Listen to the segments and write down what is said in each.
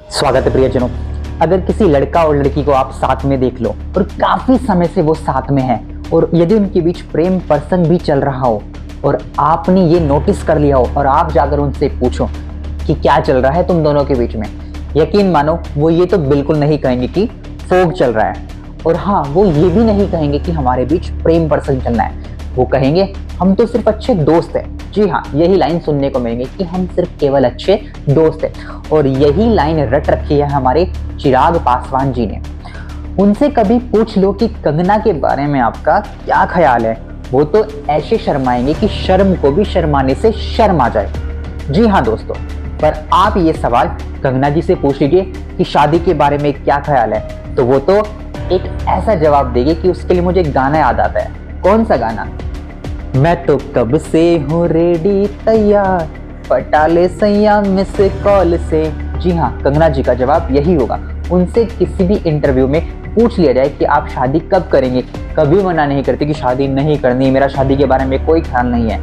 स्वागत है प्रियजनों। अगर किसी लड़का और लड़की को आप साथ में देख लो और काफी समय से वो साथ में है और यदि उनके बीच प्रेम प्रसंग भी चल रहा हो और आपने ये नोटिस कर लिया हो और आप जाकर उनसे पूछो कि क्या चल रहा है तुम दोनों के बीच में, यकीन मानो वो ये तो बिल्कुल नहीं कहेंगे कि फोग चल रहा है। और हाँ, वो ये भी नहीं कहेंगे कि हमारे बीच प्रेम प्रसंग चलना है। वो कहेंगे हम तो सिर्फ अच्छे दोस्त हैं। जी हाँ, यही लाइन सुनने को मिलेंगे कि हम सिर्फ केवल अच्छे दोस्त हैं। और यही लाइन रट रखी है हमारे चिराग पासवान जी ने। उनसे कभी पूछ लो कि कंगना के बारे में आपका क्या ख्याल है, वो तो ऐसे शर्माएंगे कि शर्म को भी शर्माने से शर्म आ जाए। जी हाँ दोस्तों, पर आप ये सवाल कंगना जी से पूछ लीजिए कि शादी के बारे में क्या ख्याल है, तो वो तो एक ऐसा जवाब देगी कि उसके लिए मुझे गाना याद आता है। कौन सा गाना? मैं तो कब से हूँ रेडी तैयार, पटाले सैया मिस कॉल से। जी हाँ, कंगना जी का जवाब यही होगा। उनसे किसी भी इंटरव्यू में पूछ लिया जाए कि आप शादी कब करेंगे, कभी मना नहीं करते कि शादी नहीं करनी, मेरा शादी के बारे में कोई ख्याल नहीं है।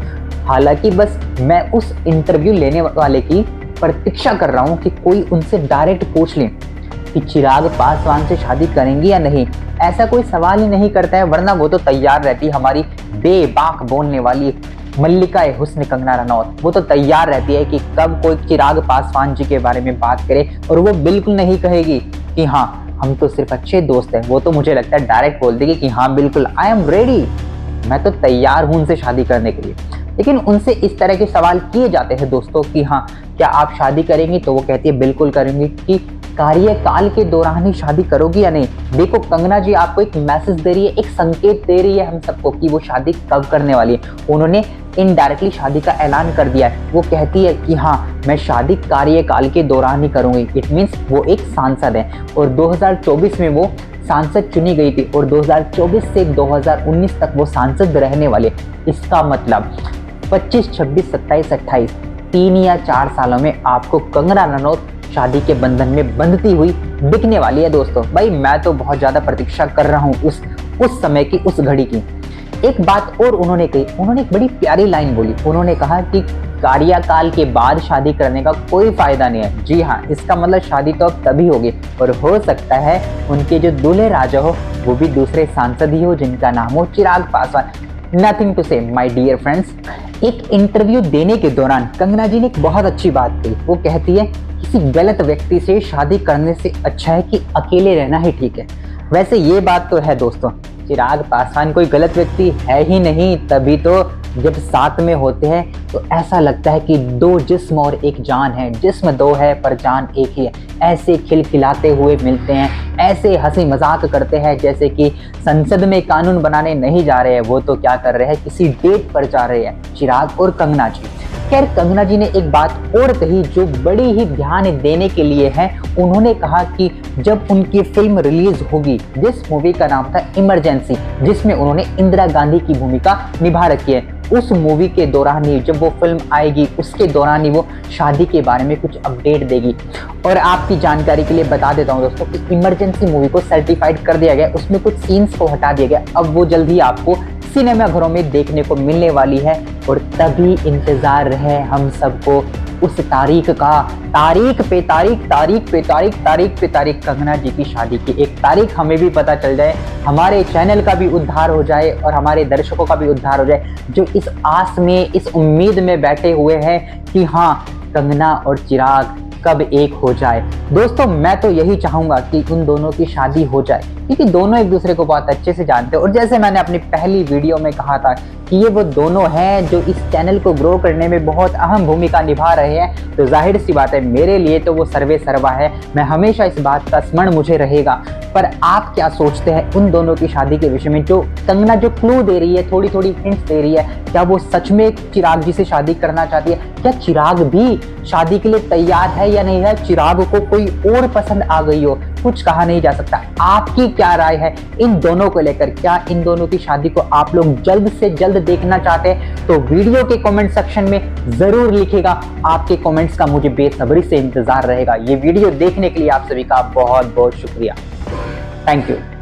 हालांकि बस मैं उस इंटरव्यू लेने वाले की प्रतीक्षा कर रहा हूँ कि कोई उनसे डायरेक्ट पूछ ले कि चिराग पासवान से शादी करेंगी या नहीं। ऐसा कोई सवाल ही नहीं करता है, वरना वो तो तैयार रहती है। हमारी बेबाक बोलने वाली मल्लिका हुस्न कंगना रनौत, वो तो तैयार रहती है कि कब कोई चिराग पासवान जी के बारे में बात करे। और वो बिल्कुल नहीं कहेगी कि हाँ हम तो सिर्फ अच्छे दोस्त हैं। वो तो मुझे लगता है डायरेक्ट बोल देगी कि हाँ बिल्कुल आई एम रेडी, मैं तो तैयार हूं उनसे शादी करने के लिए। लेकिन उनसे इस तरह के सवाल किए जाते हैं दोस्तों कि हाँ क्या आप शादी करेंगी, तो वो कहती है बिल्कुल करेंगी। कि कार्यकाल के दौरान ही शादी करोगी या नहीं। देखो कंगना जी आपको एक मैसेज दे रही है, एक संकेत दे रही है हम सबको कि वो शादी कब करने वाली है। उन्होंने इनडायरेक्टली शादी का ऐलान कर दिया है। वो कहती है कि हाँ मैं शादी कार्यकाल के दौरान ही करूंगी। इट मीन्स वो एक सांसद है और 2024 में वो सांसद चुनी गई थी और 2024 से 2019 तक वो सांसद रहने वाले। इसका मतलब 25, 26, 27, 28 3 या 4 सालों में आपको कंगना रनौत शादी के बंधन में बंधती हुई दिखने वाली है दोस्तों। भाई मैं तो बहुत ज्यादा प्रतीक्षा कर रहा हूँ उस समय की, उस घड़ी की। एक बात और उन्होंने कही, उन्होंने एक बड़ी प्यारी लाइन बोली। उन्होंने कहा कि कार्यकाल के बाद शादी करने का कोई फायदा नहीं है। जी हाँ, इसका मतलब शादी तो अब तभी होगी और हो सकता है उनके जो दूल्हे राजा हो वो भी दूसरे सांसद ही हो जिनका नाम हो चिराग पासवान। नथिंग टू से माय डियर फ्रेंड्स। एक इंटरव्यू देने के दौरान कंगना जी ने एक बहुत अच्छी बात कही। वो कहती है किसी गलत व्यक्ति से शादी करने से अच्छा है कि अकेले रहना ही ठीक है। वैसे ये बात तो है दोस्तों, चिराग पासवान कोई गलत व्यक्ति है ही नहीं। तभी तो जब साथ में होते हैं तो ऐसा लगता है कि दो जिस्म और एक जान है। जिस्म दो है पर जान एक ही है। ऐसे खिलखिलाते हुए मिलते हैं, ऐसे हंसी मजाक करते हैं जैसे कि संसद में कानून बनाने नहीं जा रहे हैं, वो तो क्या कर रहे हैं, किसी डेट पर जा रहे हैं चिराग और कंगना जी। खैर कंगना जी ने एक बात और कही जो बड़ी ही ध्यान देने के लिए है। उन्होंने कहा कि जब उनकी फिल्म रिलीज होगी, जिस मूवी का नाम था इमरजेंसी, जिसमें उन्होंने इंदिरा गांधी की भूमिका निभा रखी है, उस मूवी के दौरान ही जब वो फिल्म आएगी उसके दौरान ही वो शादी के बारे में कुछ अपडेट देगी। और आपकी जानकारी के लिए बता देता हूँ दोस्तों कि इमरजेंसी मूवी को सर्टिफाइड कर दिया गया, उसमें कुछ सीन्स को हटा दिया गया। अब वो जल्द ही आपको सिनेमा घरों में देखने को मिलने वाली है और तभी इंतजार रहे हम सबको उस तारीख का। तारीख पे तारीख, तारीख पे तारीख, तारीख पे तारीख कंगना जी की शादी की। एक तारीख हमें भी पता चल जाए, हमारे चैनल का भी उद्धार हो जाए और हमारे दर्शकों का भी उद्धार हो जाए जो इस आस में, इस उम्मीद में बैठे हुए हैं कि हाँ कंगना और चिराग कब एक हो जाए। दोस्तों मैं तो यही चाहूंगा कि उन दोनों की शादी हो जाए क्योंकि दोनों एक दूसरे को बहुत अच्छे से जानते हैं। और जैसे मैंने अपनी पहली वीडियो में कहा था कि ये वो दोनों हैं जो इस चैनल को ग्रो करने में बहुत अहम भूमिका निभा रहे हैं, तो जाहिर सी बात है मेरे लिए तो वो सर्वे सर्वा है। मैं हमेशा इस बात का स्मरण मुझे रहेगा। पर आप क्या सोचते हैं उन दोनों की शादी के विषय में? जो कंगना जो क्लू दे रही है, थोड़ी थोड़ी हिंट्स दे रही है, क्या वो सच में चिराग जी से शादी करना चाहती है? क्या चिराग भी शादी के लिए तैयार है या नहीं है? चिराग को कोई और पसंद आ गई हो, कुछ कहा नहीं जा सकता। आपकी क्या राय है इन दोनों को लेकर? क्या इन दोनों की शादी को आप लोग जल्द से जल्द देखना चाहते हैं? तो वीडियो के कमेंट सेक्शन में जरूर लिखिएगा। आपके कमेंट्स का मुझे बेसब्री से इंतजार रहेगा। ये वीडियो देखने के लिए आप सभी का बहुत बहुत शुक्रिया। Thank you.